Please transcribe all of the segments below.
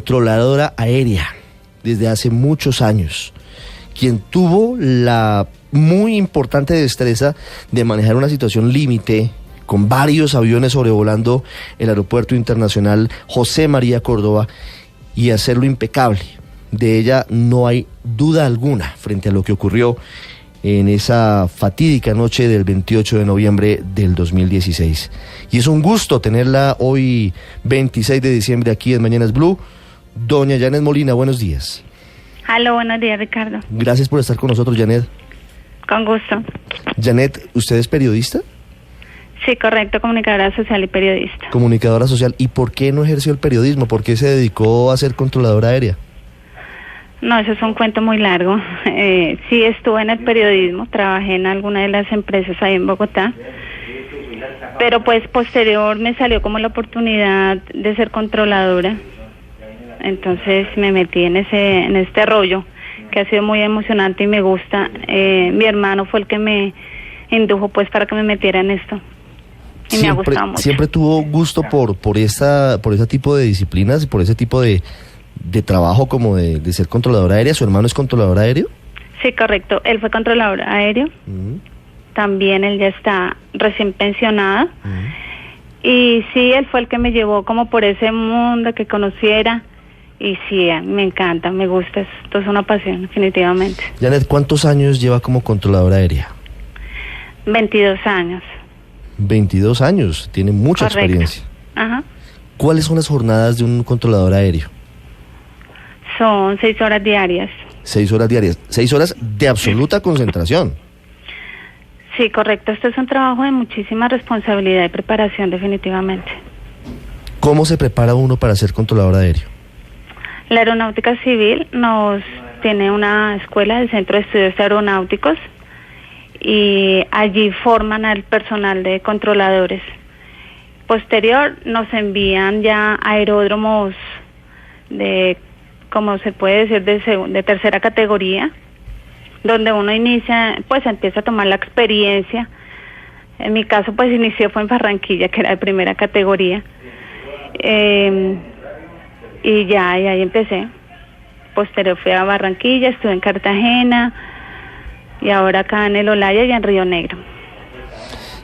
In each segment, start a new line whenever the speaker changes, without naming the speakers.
controladora aérea desde hace muchos años, quien tuvo la muy importante destreza de manejar una situación límite con varios aviones sobrevolando el aeropuerto internacional José María Córdoba y hacerlo impecable. De ella no hay duda alguna frente a lo que ocurrió en esa fatídica noche del 28 de noviembre del 2016. Y es un gusto tenerla hoy, 26 de diciembre, aquí en Mañanas Blue. Doña Janet Molina, buenos días.
Aló, buenos días, Ricardo.
Gracias por estar con nosotros, Janet.
Con gusto.
Janet, ¿usted es periodista?
Sí, correcto, comunicadora social y periodista.
Comunicadora social. ¿Y por qué no ejerció el periodismo? ¿Por qué se dedicó a ser controladora aérea?
No, eso es un cuento muy largo. Sí, estuve en el periodismo, trabajé en alguna de las empresas ahí en Bogotá, pero pues posterior me salió como la oportunidad de ser controladora. Entonces me metí en este rollo que ha sido muy emocionante y me gusta. Mi hermano fue el que me indujo pues para que me metiera en esto y me ha gustado mucho.
¿Siempre tuvo gusto por ese tipo de disciplinas, por ese tipo de trabajo como de ser controladora aérea? ¿Su hermano es controlador aéreo?
Sí, correcto, él fue controlador aéreo. También él ya está recién pensionado. Y sí, él fue el que me llevó como por ese mundo que conociera. Y sí, me encanta, me gusta, esto es una pasión, definitivamente.
Janet, ¿cuántos años lleva como controladora aérea?
22 años.
22 años, tiene mucha experiencia.
Ajá.
¿Cuáles son las jornadas de un controlador aéreo?
Son 6 horas diarias.
6 horas diarias, 6 horas de absoluta concentración.
Sí, correcto, esto es un trabajo de muchísima responsabilidad y preparación, definitivamente.
¿Cómo se prepara uno para ser controlador aéreo?
La Aeronáutica Civil nos tiene una escuela del Centro de Estudios Aeronáuticos y allí forman al personal de controladores. Posterior nos envían ya a aeródromos de, como se puede decir, de tercera categoría, donde uno inicia, pues empieza a tomar la experiencia. En mi caso pues inicié fue en Barranquilla, que era de primera categoría. Y ahí empecé. Posterior fui a Barranquilla, estuve en Cartagena y ahora acá en el Olaya y en Río Negro.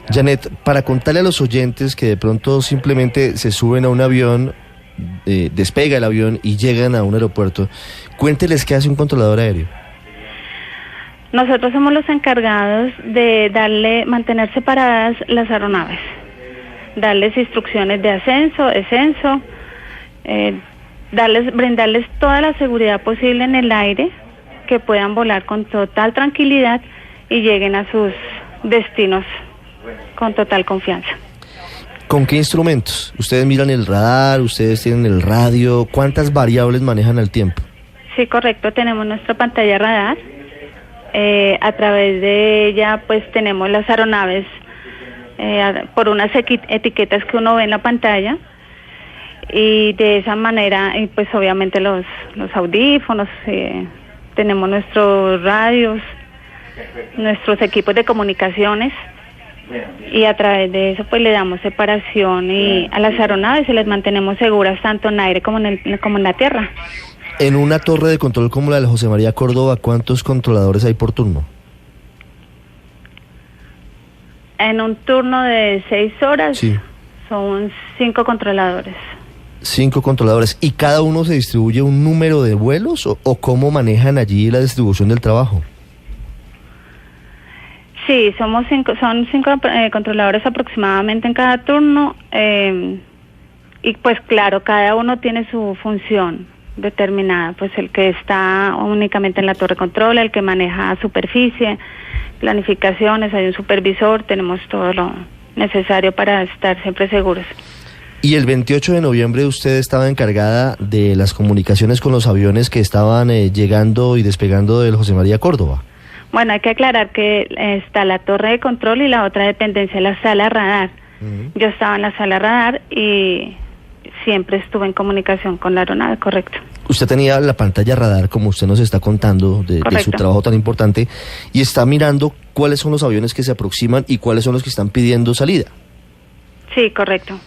Janet, para contarle a los oyentes que de pronto simplemente se suben a un avión, despega el avión y llegan a un aeropuerto, cuénteles qué hace un controlador aéreo.
Nosotros somos los encargados de mantener separadas las aeronaves, darles instrucciones de ascenso, descenso, brindarles toda la seguridad posible en el aire, que puedan volar con total tranquilidad y lleguen a sus destinos con total confianza.
¿Con qué instrumentos? Ustedes miran el radar, ustedes tienen el radio, ¿cuántas variables manejan al tiempo? Sí,
correcto, tenemos nuestra pantalla radar, a través de ella pues tenemos las aeronaves por unas etiquetas que uno ve en la pantalla. Y de esa manera, y pues obviamente los audífonos, tenemos nuestros radios, nuestros equipos de comunicaciones, y a través de eso pues le damos separación a las aeronaves y les mantenemos seguras tanto en aire como en la tierra.
En una torre de control como la de José María Córdoba, ¿cuántos controladores hay por turno?
En un turno de 6 horas, sí, son 5 controladores.
5 controladores. ¿Y cada uno se distribuye un número de vuelos o cómo manejan allí la distribución del trabajo?
Sí, son 5 controladores aproximadamente en cada turno, y pues claro, cada uno tiene su función determinada, pues el que está únicamente en la torre control, el que maneja superficie, planificaciones, hay un supervisor, tenemos todo lo necesario para estar siempre seguros.
Y el 28 de noviembre usted estaba encargada de las comunicaciones con los aviones que estaban llegando y despegando del José María Córdoba.
Bueno, hay que aclarar que está la torre de control y la otra dependencia, la sala radar. Yo estaba en la sala radar y siempre estuve en comunicación con la aeronave, correcto.
Usted tenía la pantalla radar, como usted nos está contando, de su trabajo tan importante, y está mirando cuáles son los aviones que se aproximan y cuáles son los que están pidiendo salida.
Sí, correcto.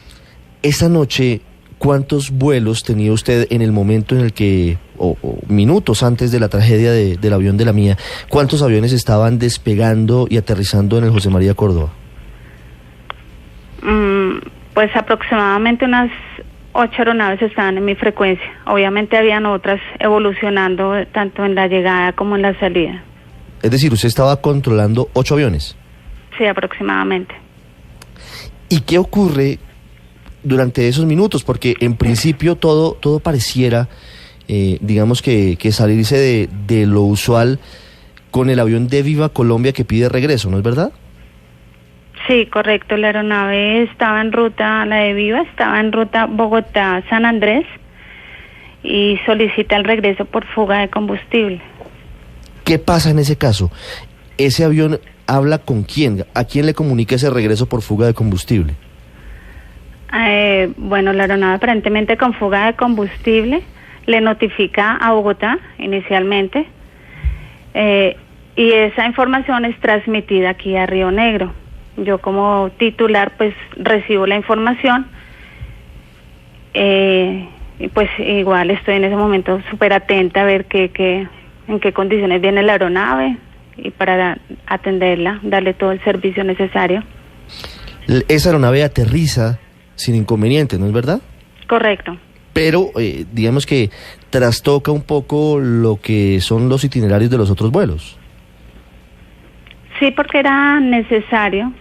Esa noche, ¿cuántos vuelos tenía usted en el momento en el que, o minutos antes de la tragedia del avión de la mía, cuántos aviones estaban despegando y aterrizando en el José María Córdoba?
Pues aproximadamente unas 8 aeronaves estaban en mi frecuencia. Obviamente habían otras evolucionando tanto en la llegada como en la salida.
Es decir, usted estaba controlando 8 aviones.
Sí, aproximadamente.
¿Y qué ocurre durante esos minutos? Porque en principio todo pareciera, digamos que salirse de lo usual con el avión de Viva Colombia que pide regreso, ¿no es verdad?
Sí, correcto. La aeronave estaba en ruta, la de Viva estaba en ruta Bogotá-San Andrés y solicita el regreso por fuga de combustible.
¿Qué pasa en ese caso? ¿Ese avión habla con quién? ¿A quién le comunica ese regreso por fuga de combustible?
Bueno, la aeronave aparentemente con fuga de combustible le notifica a Bogotá inicialmente y esa información es transmitida aquí a Río Negro. Yo como titular pues recibo la información y pues igual estoy en ese momento súper atenta a ver en qué condiciones viene la aeronave y para atenderla, darle todo el servicio necesario.
Esa aeronave aterriza sin inconveniente, ¿no es verdad?
Correcto.
Pero digamos que trastoca un poco lo que son los itinerarios de los otros vuelos.
Sí, porque era necesario,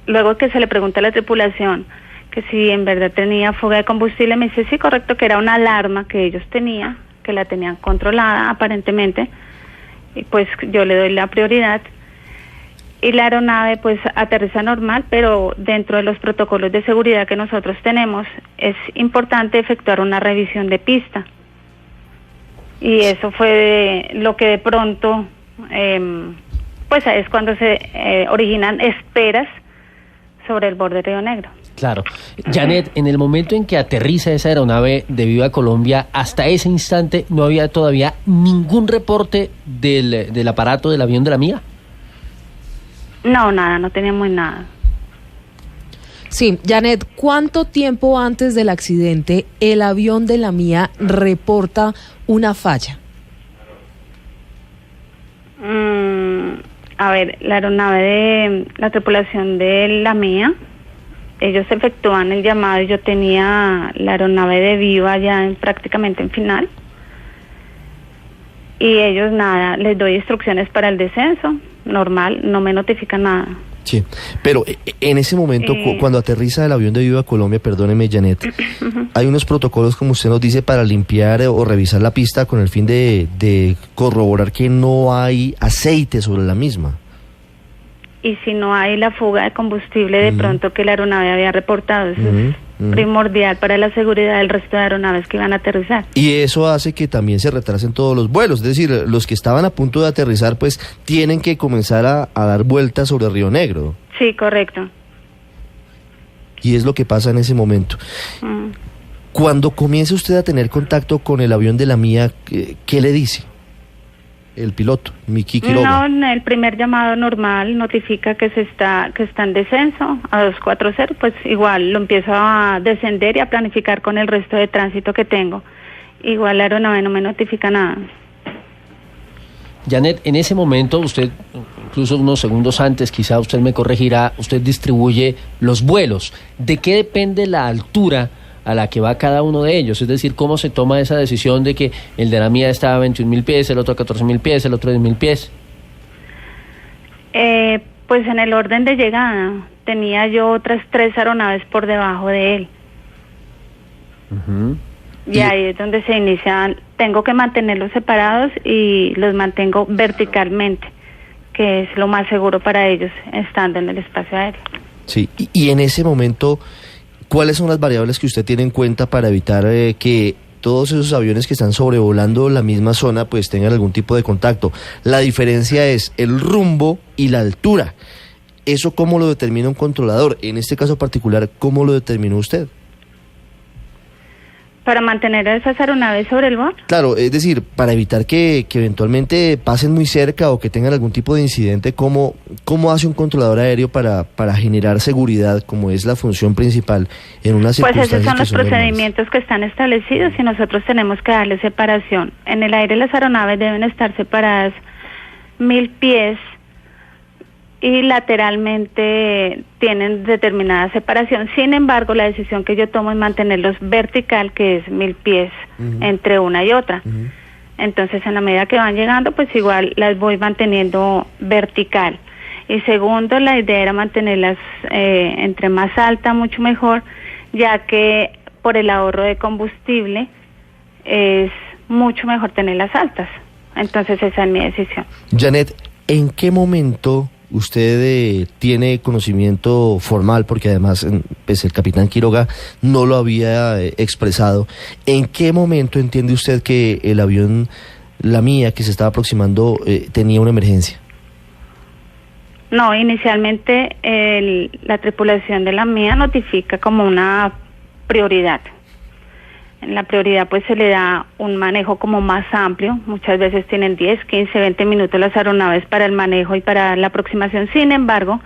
luego que se le pregunta a la tripulación que si en verdad tenía fuga de combustible, me dice sí, correcto, que era una alarma que ellos tenían, que la tenían controlada aparentemente, y pues yo le doy la prioridad, y la aeronave pues aterriza normal, pero dentro de los protocolos de seguridad que nosotros tenemos, es importante efectuar una revisión de pista, y eso fue lo que de pronto pues es cuando se originan esperas sobre el borde de Río Negro.
Claro. Janet, en el momento en que aterriza esa aeronave de Viva Colombia, hasta ese instante no había todavía ningún reporte del aparato del avión de la mía.
No, nada, no teníamos nada.
Sí, Janet, ¿cuánto tiempo antes del accidente el avión de la mía reporta una falla?
A ver, la aeronave de la tripulación de la mía, ellos efectúan el llamado y yo tenía la aeronave de Viva ya prácticamente en final. Y ellos nada, les doy instrucciones para el descenso, normal, no me notifican nada.
Sí, pero en ese momento, cuando aterriza el avión de Viva Colombia, perdóneme Janet, hay unos protocolos, como usted nos dice, para limpiar o revisar la pista con el fin de corroborar que no hay aceite sobre la misma.
Y si no hay la fuga de combustible de pronto que la aeronave había reportado, eso es primordial para la seguridad del resto de aeronaves que iban a aterrizar.
Y eso hace que también se retrasen todos los vuelos, es decir, los que estaban a punto de aterrizar pues tienen que comenzar a dar vueltas sobre Río Negro.
Sí, correcto.
Y es lo que pasa en ese momento. Cuando comienza usted a tener contacto con el avión de la mía, ¿qué le dice el piloto, Miki Quiroga?
No, el primer llamado normal notifica que está en descenso a 240, pues igual lo empiezo a descender y a planificar con el resto de tránsito que tengo. Igual la aeronave no me notifica nada.
Janet, en ese momento usted, incluso unos segundos antes, quizá usted me corregirá, usted distribuye los vuelos. ¿De qué depende la altura a la que va cada uno de ellos? Es decir, ¿cómo se toma esa decisión de que el de la mía estaba a 21.000 pies, el otro a 14.000 pies, el otro a 10.000 pies?
Pues en el orden de llegada, tenía yo otras 3 aeronaves por debajo de él. Y ahí es donde se inician, tengo que mantenerlos separados y los mantengo verticalmente, que es lo más seguro para ellos estando en el espacio aéreo.
Sí, y en ese momento, ¿cuáles son las variables que usted tiene en cuenta para evitar que todos esos aviones que están sobrevolando la misma zona pues tengan algún tipo de contacto? La diferencia es el rumbo y la altura. ¿Eso cómo lo determina un controlador? En este caso particular, ¿cómo lo determinó usted?
para mantener a esas aeronaves sobre el mar.
Claro, es decir, para evitar que eventualmente pasen muy cerca o que tengan algún tipo de incidente, ¿cómo hace un controlador aéreo para generar seguridad, como es la función principal en una circunstancia?
Pues esos son los
normales?
procedimientos que están establecidos y nosotros tenemos que darle separación. En el aire las aeronaves deben estar separadas 1000 pies y lateralmente tienen determinada separación. Sin embargo, la decisión que yo tomo es mantenerlos vertical, que es 1000 pies entre una y otra. Entonces, en la medida que van llegando, pues igual las voy manteniendo vertical. Y segundo, la idea era mantenerlas entre más alta, mucho mejor, ya que por el ahorro de combustible es mucho mejor tenerlas altas. Entonces, esa es mi decisión.
Janet, ¿en qué momento usted tiene conocimiento formal, porque además pues el capitán Quiroga no lo había expresado? ¿En qué momento entiende usted que el avión La Mía, que se estaba aproximando, tenía una emergencia?
No, inicialmente la tripulación de La Mía notifica como una prioridad. En la prioridad pues se le da un manejo como más amplio, muchas veces tienen 10, 15, 20 minutos las aeronaves para el manejo y para la aproximación. Sin embargo,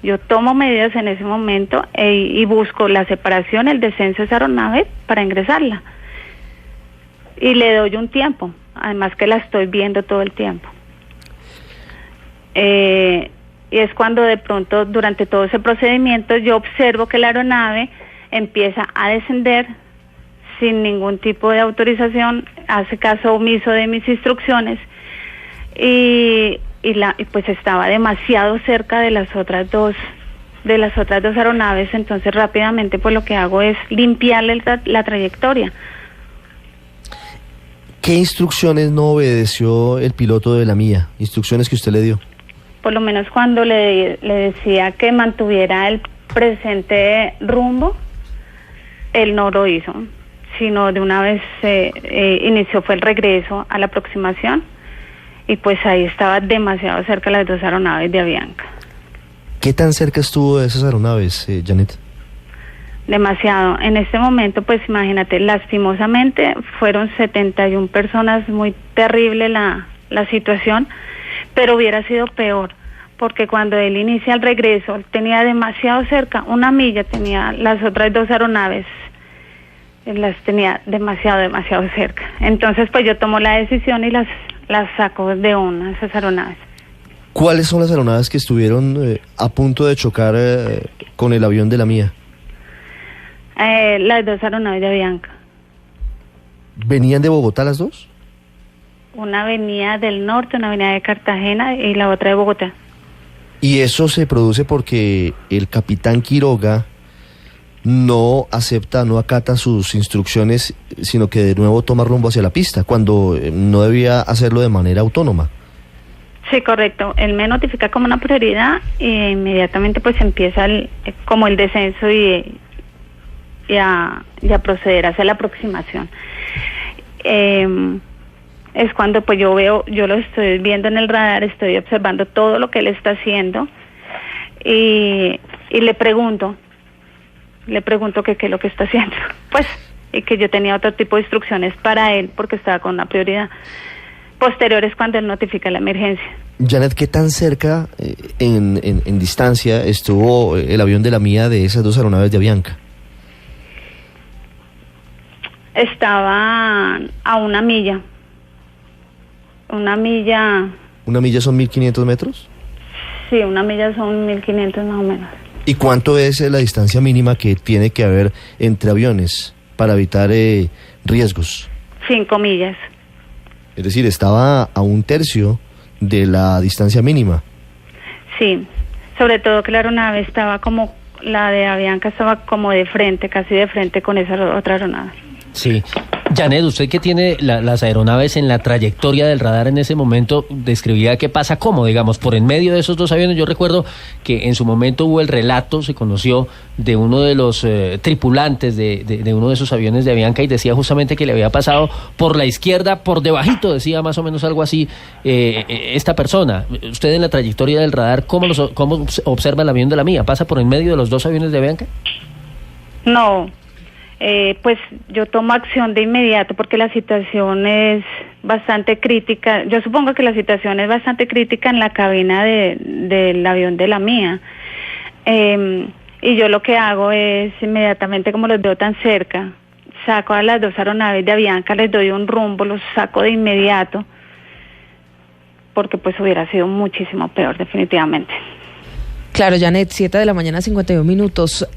yo tomo medidas en ese momento y busco la separación, el descenso de esa aeronave para ingresarla. Y le doy un tiempo, además que la estoy viendo todo el tiempo. Y es cuando de pronto, durante todo ese procedimiento, yo observo que la aeronave empieza a descender sin ningún tipo de autorización, hace caso omiso de mis instrucciones y pues estaba demasiado cerca de las otras dos aeronaves. Entonces rápidamente pues lo que hago es limpiarle la trayectoria.
¿Qué instrucciones no obedeció el piloto de La Mía? Instrucciones que usted le dio.
Por lo menos cuando le decía que mantuviera el presente rumbo, él no lo hizo, sino de una vez inició fue el regreso a la aproximación y pues ahí estaba demasiado cerca las dos aeronaves de Avianca.
¿Qué tan cerca estuvo de esas aeronaves, Janet?
Demasiado. En este momento, pues imagínate, lastimosamente fueron 71 personas, muy terrible la situación, pero hubiera sido peor, porque cuando él inicia el regreso, tenía demasiado cerca, 1 milla tenía las otras dos aeronaves, las tenía demasiado cerca. Entonces pues yo tomo la decisión y las saco de una de esas aeronaves.
¿Cuáles son las aeronaves que estuvieron a punto de chocar con el avión de La Mía?
Las dos aeronaves de Avianca.
¿Venían de Bogotá las dos?
Una venía del norte, una venía de Cartagena y la otra de Bogotá.
Y eso se produce porque el capitán Quiroga no acepta, no acata sus instrucciones, sino que de nuevo toma rumbo hacia la pista, cuando no debía hacerlo de manera autónoma.
Sí, correcto. Él me notifica como una prioridad e inmediatamente pues empieza como el descenso y a proceder hacia la aproximación. Es cuando pues yo lo estoy viendo en el radar, estoy observando todo lo que él está haciendo y le pregunto que qué es lo que está haciendo, pues, y que yo tenía otro tipo de instrucciones para él porque estaba con una prioridad. Posterior es cuando él notifica la emergencia.
Janet, ¿qué tan cerca en distancia estuvo el avión de La Mía de esas dos aeronaves de Avianca?
Estaba a 1 milla. 1 milla...
¿1 milla son 1.500 metros?
Sí, 1 milla son 1.500 más o menos.
¿Y cuánto es la distancia mínima que tiene que haber entre aviones para evitar riesgos?
5 millas.
Es decir, estaba a 1/3 de la distancia mínima.
Sí, sobre todo que la aeronave estaba como, la de Avianca estaba como de frente, casi de frente con esa otra aeronave.
Sí. Janet, usted que tiene las aeronaves en la trayectoria del radar en ese momento, describía qué pasa, cómo, digamos, por en medio de esos dos aviones. Yo recuerdo que en su momento hubo el relato, se conoció, de uno de los tripulantes de uno de esos aviones de Avianca y decía justamente que le había pasado por la izquierda, por debajito, decía más o menos algo así, esta persona. Usted en la trayectoria del radar, ¿cómo observa el avión de La Mía? ¿Pasa por en medio de los dos aviones de Avianca?
No. pues yo tomo acción de inmediato porque la situación es bastante crítica. Yo supongo que la situación es bastante crítica en la cabina del avión de la mía. Y yo lo que hago es inmediatamente, como los veo tan cerca, saco a las 2 aeronaves de Avianca, les doy un rumbo, los saco de inmediato, porque pues hubiera sido muchísimo peor definitivamente.
Claro, Janet, 7:51 a.m.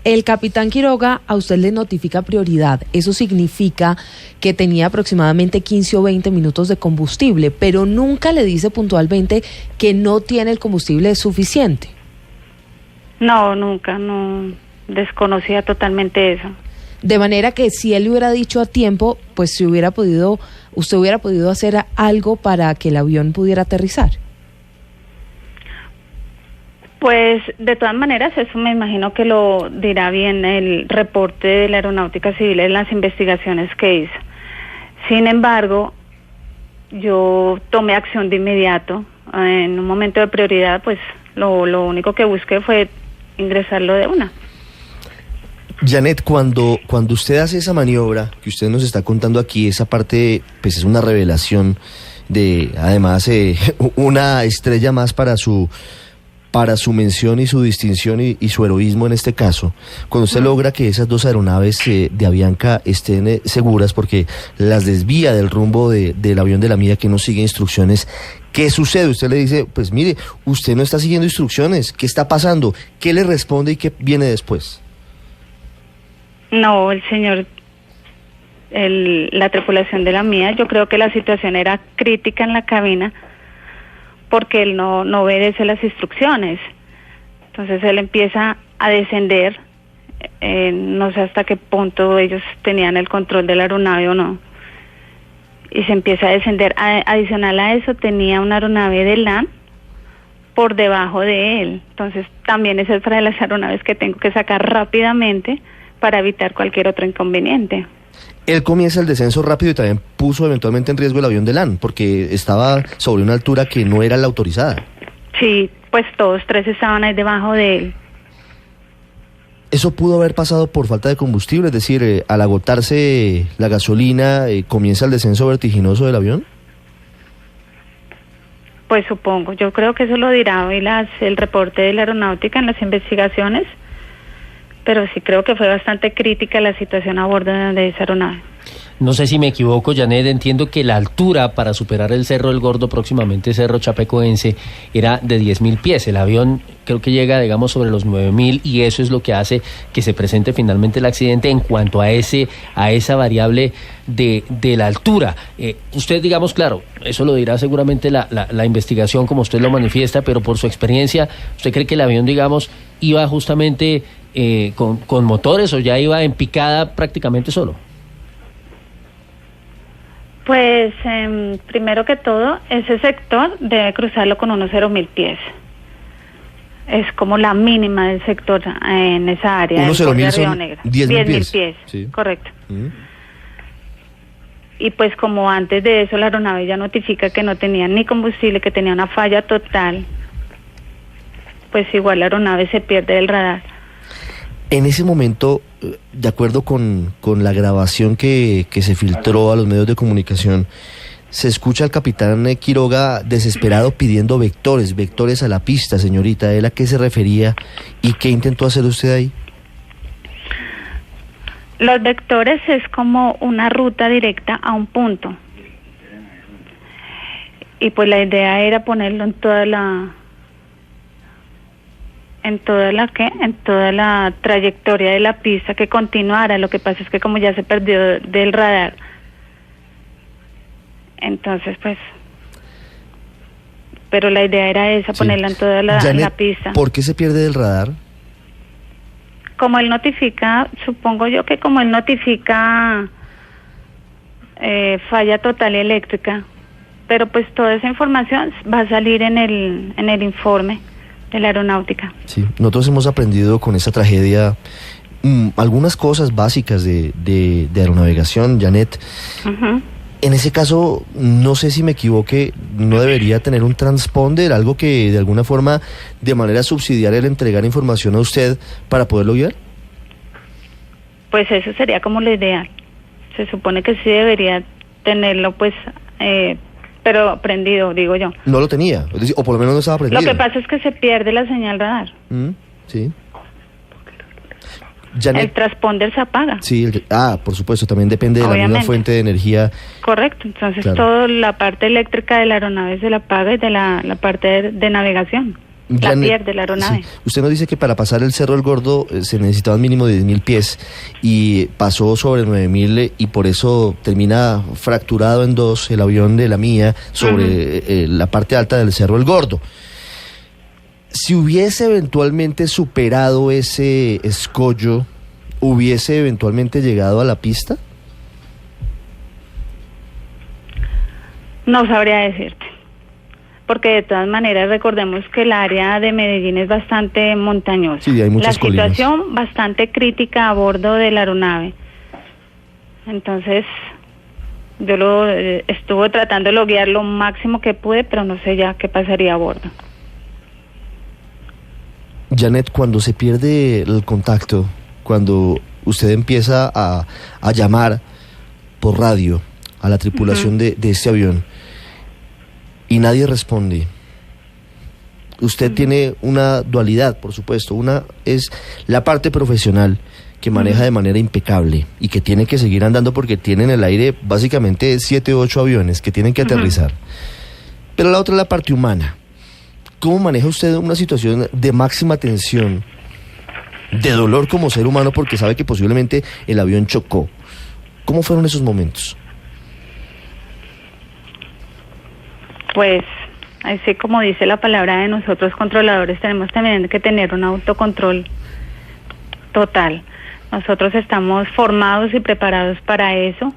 El capitán Quiroga a usted le notifica prioridad. Eso significa que tenía aproximadamente 15 o 20 minutos de combustible, pero nunca le dice puntualmente que no tiene el combustible suficiente.
No, nunca, no, desconocía totalmente eso.
De manera que si él le hubiera dicho a tiempo, pues usted hubiera podido hacer algo para que el avión pudiera aterrizar.
Pues de todas maneras eso me imagino que lo dirá bien el reporte de la Aeronáutica Civil en las investigaciones que hizo. Sin embargo, yo tomé acción de inmediato. En un momento de prioridad, pues lo único que busqué fue ingresarlo de una.
Janet, cuando usted hace esa maniobra que usted nos está contando aquí, esa parte pues es una revelación de, además, una estrella más para su mención y su distinción y su heroísmo en este caso. Cuando usted logra que esas 2 aeronaves de Avianca estén seguras porque las desvía del rumbo del avión de la mía que no sigue instrucciones, ¿qué sucede? Usted le dice, pues mire, usted no está siguiendo instrucciones, ¿qué está pasando? ¿Qué le responde y qué viene después?
No, el señor, la tripulación de la mía, yo creo que la situación era crítica en la cabina porque él no obedece las instrucciones. Entonces él empieza a descender, no sé hasta qué punto ellos tenían el control de la aeronave o no, y se empieza a descender. Adicional a eso tenía una aeronave de LAN por debajo de él, entonces también esa es otra de las aeronaves que tengo que sacar rápidamente para evitar cualquier otro inconveniente.
Él comienza el descenso rápido y también puso eventualmente en riesgo el avión de LAN, porque estaba sobre una altura que no era la autorizada.
Sí, pues todos 3 estaban ahí debajo de él.
¿Eso pudo haber pasado por falta de combustible? Es decir, al agotarse la gasolina, ¿comienza el descenso vertiginoso del avión?
Pues supongo, yo creo que eso lo dirá hoy el reporte de la aeronáutica en las investigaciones, pero sí creo que fue bastante crítica la situación a bordo de esa aeronave.
No sé si me equivoco, Janet, entiendo que la altura para superar el Cerro del Gordo, próximamente Cerro Chapecoense, era de 10.000 pies. El avión creo que llega, digamos, sobre los 9.000 y eso es lo que hace que se presente finalmente el accidente en cuanto a esa variable de la altura. Usted, digamos, claro, eso lo dirá seguramente la investigación como usted lo manifiesta, pero por su experiencia, ¿usted cree que el avión, digamos, iba justamente con motores o ya iba en picada prácticamente solo?
Pues primero que todo, ese sector debe cruzarlo con unos 0.000 pies. Es como la mínima del sector en esa área.
Unos 0.000 son 10.000
pies.
Sí.
Correcto. Y pues como antes de eso la aeronave ya notifica que no tenía ni combustible, que tenía una falla total, pues igual la aeronave se pierde del radar.
En ese momento, de acuerdo con la grabación que se filtró a los medios de comunicación, se escucha al capitán Quiroga desesperado pidiendo vectores a la pista, señorita. ¿Él a qué se refería y qué intentó hacer usted ahí?
Los vectores es como una ruta directa a un punto. Y pues la idea era ponerlo en toda la trayectoria de la pista, que continuara. Lo que pasa es que como ya se perdió del radar, entonces pues, pero la idea era esa, sí, ponerla en toda la pista.
¿Por qué se pierde del radar?
Como él notifica, supongo yo que como él notifica falla total eléctrica, pero pues toda esa información va a salir en el informe de la aeronáutica. Sí,
nosotros hemos aprendido con esta tragedia algunas cosas básicas de aeronavegación, Janet. Uh-huh. En ese caso, no sé si me equivoqué, ¿no debería tener un transponder, algo que de alguna forma, de manera subsidiaria, le entregara información a usted para poderlo guiar?
pues eso sería como lo ideal. Se supone que sí debería tenerlo, pues, pero prendido, digo yo.
No lo tenía, es decir, o por lo menos no estaba prendido.
Lo que pasa es que se pierde la señal radar.
Sí.
El transponder se apaga.
Sí, por supuesto, también depende de la misma fuente de energía.
Correcto, entonces
claro.
Toda la parte eléctrica de la aeronave se la apaga y de la parte de navegación. La pierde la aeronave.
Sí. Usted nos dice que para pasar el Cerro El Gordo se necesitaban mínimo de 10.000 pies y pasó sobre 9.000 y por eso termina fracturado en dos el avión de la mía sobre la parte alta del Cerro El Gordo. Si hubiese eventualmente superado ese escollo, ¿hubiese eventualmente llegado a la pista?
No sabría decirte, porque de todas maneras recordemos que el área de Medellín es bastante montañosa.
Sí, hay muchas colinas.
Situación bastante crítica a bordo de la aeronave. Entonces, yo estuve tratando de guiar lo máximo que pude, pero no sé ya qué pasaría a bordo.
Janet, cuando se pierde el contacto, cuando usted empieza a llamar por radio a la tripulación de este avión y nadie responde, usted tiene una dualidad, por supuesto. Una es la parte profesional que maneja de manera impecable y que tiene que seguir andando porque tiene en el aire básicamente 7 o 8 aviones que tienen que aterrizar. Pero la otra es la parte humana. ¿Cómo maneja usted una situación de máxima tensión, de dolor como ser humano porque sabe que posiblemente el avión chocó? ¿Cómo fueron esos momentos?
Pues, así como dice la palabra de nosotros controladores, tenemos también que tener un autocontrol total. Nosotros estamos formados y preparados para eso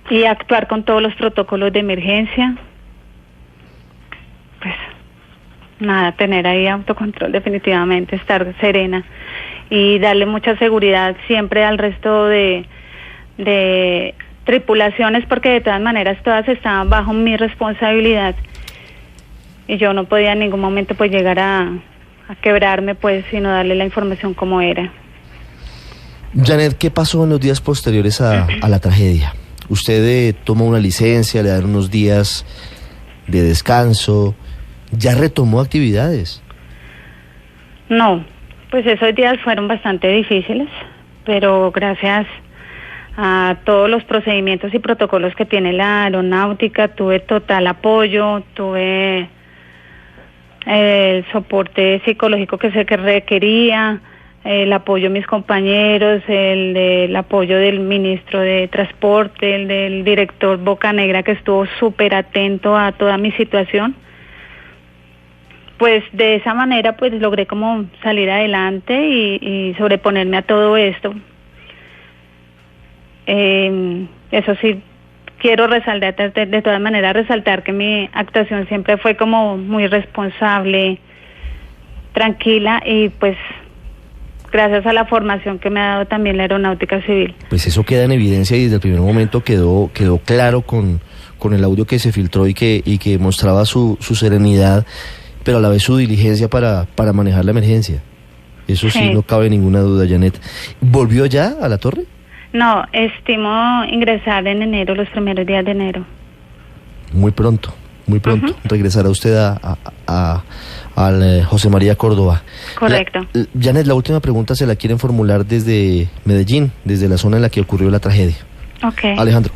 y actuar con todos los protocolos de emergencia. Pues nada, tener ahí autocontrol definitivamente, estar serena y darle mucha seguridad siempre al resto de tripulaciones, porque de todas maneras todas estaban bajo mi responsabilidad y yo no podía en ningún momento pues llegar a quebrarme, pues, sino darle la información como era.
Janet, ¿qué pasó en los días posteriores a la tragedia? Usted tomó una licencia, le dan unos días de descanso, ¿ya retomó actividades?
No, pues esos días fueron bastante difíciles, pero gracias a todos los procedimientos y protocolos que tiene la aeronáutica, tuve total apoyo, tuve el soporte psicológico que se requería, el apoyo de mis compañeros, el apoyo del ministro de Transporte, el del director Bocanegra, que estuvo súper atento a toda mi situación. Pues de esa manera pues logré como salir adelante y sobreponerme a todo esto. Eso sí, quiero resaltar, de todas maneras resaltar que mi actuación siempre fue como muy responsable, tranquila y pues gracias a la formación que me ha dado también la Aeronáutica Civil.
Pues eso queda en evidencia y desde el primer momento quedó claro con el audio que se filtró y que mostraba su serenidad, pero a la vez su diligencia para manejar la emergencia. Eso sí, no cabe ninguna duda, Janet. ¿Volvió ya a la torre?
No, estimo ingresar en enero, los primeros días de enero.
Muy pronto. Regresará usted al José María Córdoba.
Correcto.
Janet, la última pregunta se la quieren formular desde Medellín, desde la zona en la que ocurrió la tragedia.
Ok.
Alejandro.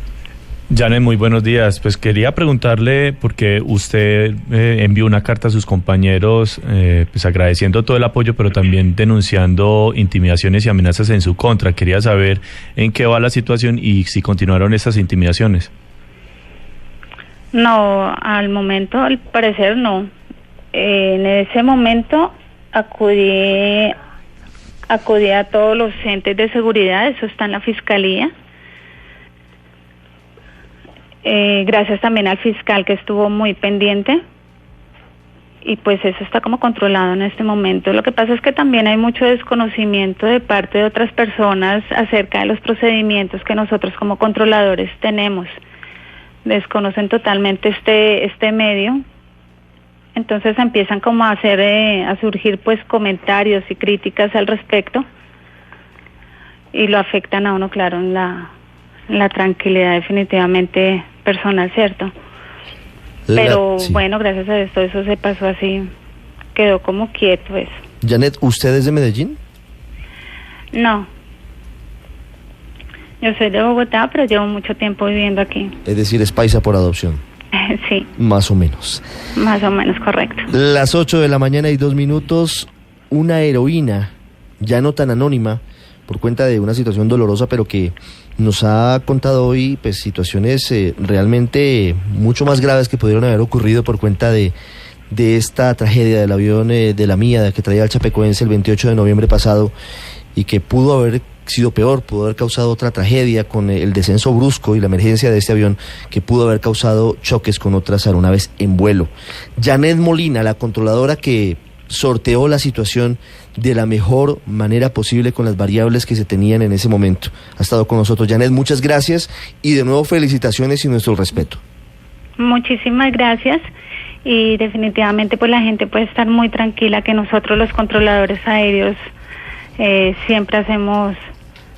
Janet, muy buenos días. Pues quería preguntarle, porque usted envió una carta a sus compañeros pues agradeciendo todo el apoyo, pero también denunciando intimidaciones y amenazas en su contra. Quería saber en qué va la situación y si continuaron esas intimidaciones.
No, al momento, al parecer no. En ese momento acudí a todos los entes de seguridad, eso está en la Fiscalía. Gracias también al fiscal que estuvo muy pendiente y pues eso está como controlado en este momento. Lo que pasa es que también hay mucho desconocimiento de parte de otras personas acerca de los procedimientos que nosotros como controladores tenemos. Desconocen totalmente este medio, entonces empiezan como a surgir pues comentarios y críticas al respecto, y lo afectan a uno, claro, en la tranquilidad definitivamente personal, ¿cierto? Pero
sí.
bueno, gracias a Dios todo eso se pasó así, quedó como quieto, pues.
Janet, ¿usted es de Medellín?
No, yo soy de Bogotá, pero llevo mucho tiempo viviendo aquí.
Es decir, es paisa por adopción.
Sí,
Más o menos.
más o menos correcto.
Las 8 de la mañana y 2 minutos, una heroína, ya no tan anónima, por cuenta de una situación dolorosa, pero que nos ha contado hoy pues situaciones realmente mucho más graves que pudieron haber ocurrido por cuenta de esta tragedia del avión de la Mía, que traía al Chapecoense el 28 de noviembre pasado, y que pudo haber sido peor, pudo haber causado otra tragedia con el descenso brusco y la emergencia de este avión, que pudo haber causado choques con otras aeronaves en vuelo. Janet Molina, la controladora que sorteó la situación de la mejor manera posible con las variables que se tenían en ese momento, ha estado con nosotros. Janet, muchas gracias y de nuevo felicitaciones y nuestro respeto.
Muchísimas gracias, y definitivamente pues la gente puede estar muy tranquila que nosotros los controladores aéreos siempre hacemos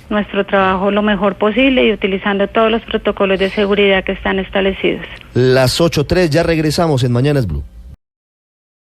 nuestro trabajo lo mejor posible y utilizando todos los protocolos de seguridad que están establecidos.
Las 8:03, ya regresamos en Mañanas Blue.